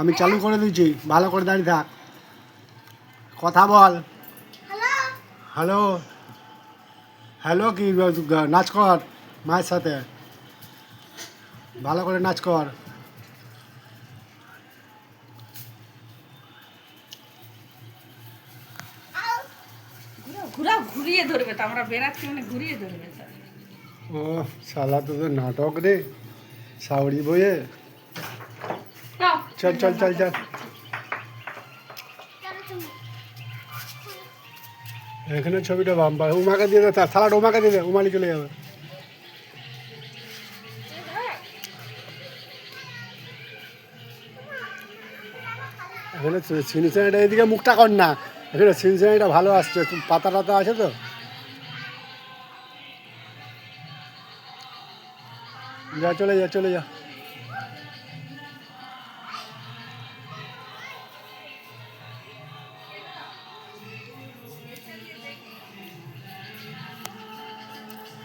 আমি চালু করে দিয়েছি, ভালো করে দাঁড়িয়ে থাক, কথা বল। হ্যালো হ্যালো কি নাচ কর মায়ের সাথে, ভালো করে নাচ কর। ঘুরিয়ে ধরবে তো, আমরা বেড়াচ্ছি মানে ঘুরিয়ে ধরবে তো। ও শালা তোদের নাটক রে সাউরি বইয়ে। চল চল চল চল, এখানে ছবিটা বাম্পার। উমাকে দিয়ে দে, তার থালাটা উমাকে দিয়ে দে, উমালি চলে যাবে। এখানে সিনসিনারিটা এদিকে মুখটা কর না, এখানে সিনসিনারিটা ভালো আসছে, পাতা টাতা আছে তো। যা চলে যা চলে যা।